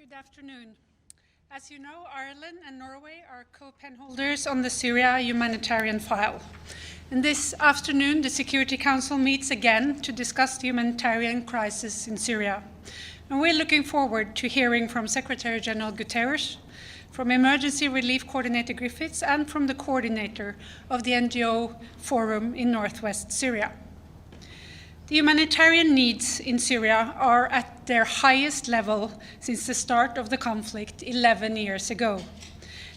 Good afternoon. As you know, Ireland and Norway are co-pen holders on the Syria humanitarian file. And this afternoon, the Security Council meets again to discuss the humanitarian crisis in Syria. And we're looking forward to hearing from Secretary General Guterres, from Emergency Relief Coordinator Griffiths, and from the coordinator of the NGO Forum in northwest Syria. The humanitarian needs in Syria are at their highest level since the start of the conflict 11 years ago.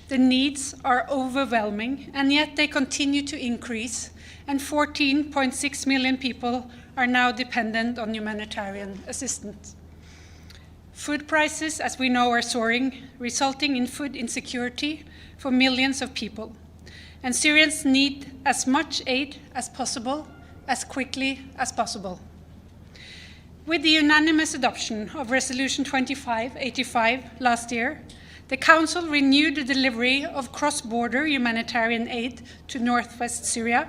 The needs are overwhelming, and yet they continue to increase, and 14.6 million people are now dependent on humanitarian assistance. Food prices, as we know, are soaring, resulting in food insecurity for millions of people. And Syrians need as much aid as possible, as quickly as possible. With the unanimous adoption of Resolution 2585 last year, the Council renewed the delivery of cross-border humanitarian aid to northwest Syria,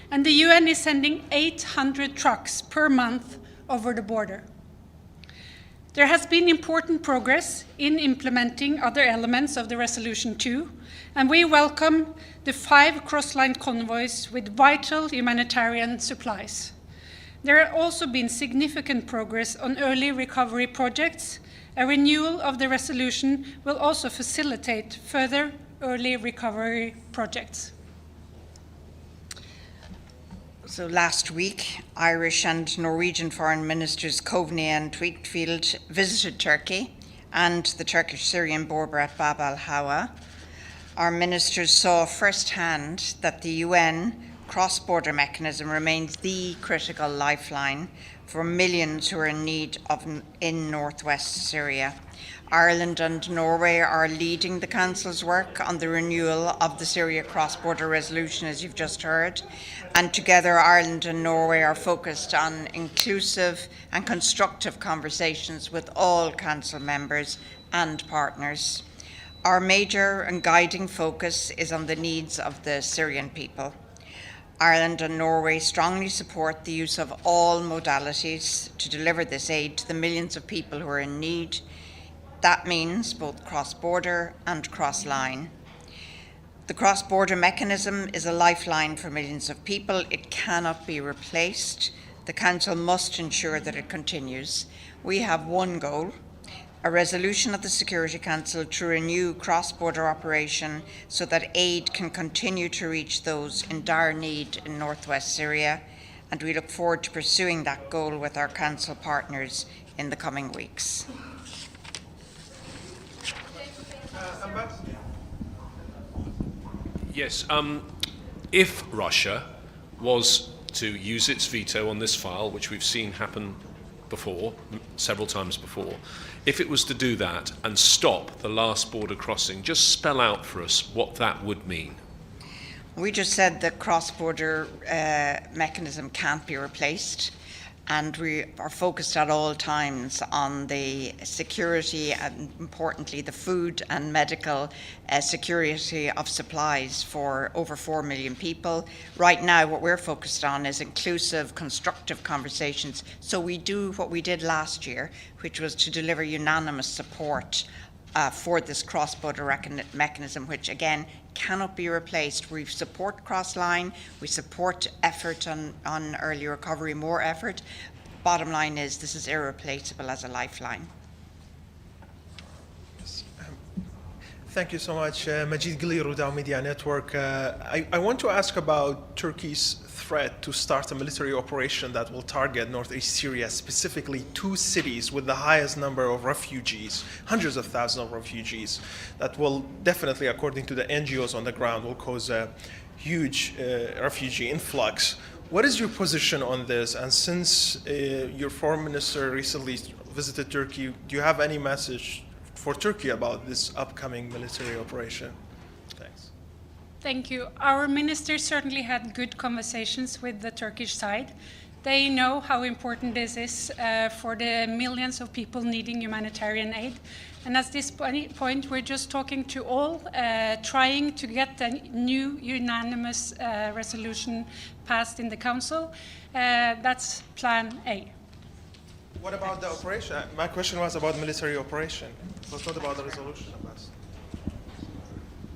and the UN is sending 800 trucks per month over the border. There has been important progress in implementing other elements of the Resolution too, and we welcome the 5 cross-line convoys with vital humanitarian supplies. There has also been significant progress on early recovery projects. A renewal of the resolution will also facilitate further early recovery projects. So last week, Irish and Norwegian foreign ministers Coveney and Tweedfield visited Turkey and the Turkish-Syrian border at Bab al-Hawa. Our ministers saw firsthand that the UN cross-border mechanism remains the critical lifeline for millions who are in need in northwest Syria. Ireland and Norway are leading the Council's work on the renewal of the Syria cross-border resolution, as you've just heard. And together, Ireland and Norway are focused on inclusive and constructive conversations with all Council members and partners. Our major and guiding focus is on the needs of the Syrian people. Ireland and Norway strongly support the use of all modalities to deliver this aid to the millions of people who are in need. That means both cross-border and cross-line. The cross-border mechanism is a lifeline for millions of people. It cannot be replaced. The Council must ensure that it continues. We have one goal: a resolution of the Security Council to renew cross-border operation so that aid can continue to reach those in dire need in northwest Syria, and we look forward to pursuing that goal with our Council partners in the coming weeks. Yes, if Russia was to use its veto on this file, which we've seen happen before, several times before, if it was to do that and stop the last border crossing, just spell out for us what that would mean. We just said the cross-border mechanism can't be replaced, and we are focused at all times on the security and, importantly, the food and medical security of supplies for over 4 million people. Right now, what we're focused on is inclusive, constructive conversations. So we do what we did last year, which was to deliver unanimous support for this cross-border mechanism, which again cannot be replaced. We support cross-line, we support effort on early recovery, more effort. Bottom line is this is irreplaceable as a lifeline. Thank you so much, Majid Ghali, Rudaw Media Network. I want to ask about Turkey's threat to start a military operation that will target northeast Syria, specifically 2 cities with the highest number of refugees, hundreds of thousands of refugees, that will definitely, according to the NGOs on the ground, will cause a huge refugee influx. What is your position on this? And since your foreign minister recently visited Turkey, do you have any message for Turkey about this upcoming military operation? Thanks. Thank you. Our ministers certainly had good conversations with the Turkish side. They know how important this is for the millions of people needing humanitarian aid. And at this point, we're just talking to all, trying to get the new unanimous resolution passed in the Council. That's Plan A. What about the operation? My question was about military operation. It was not about the resolution, Abbas.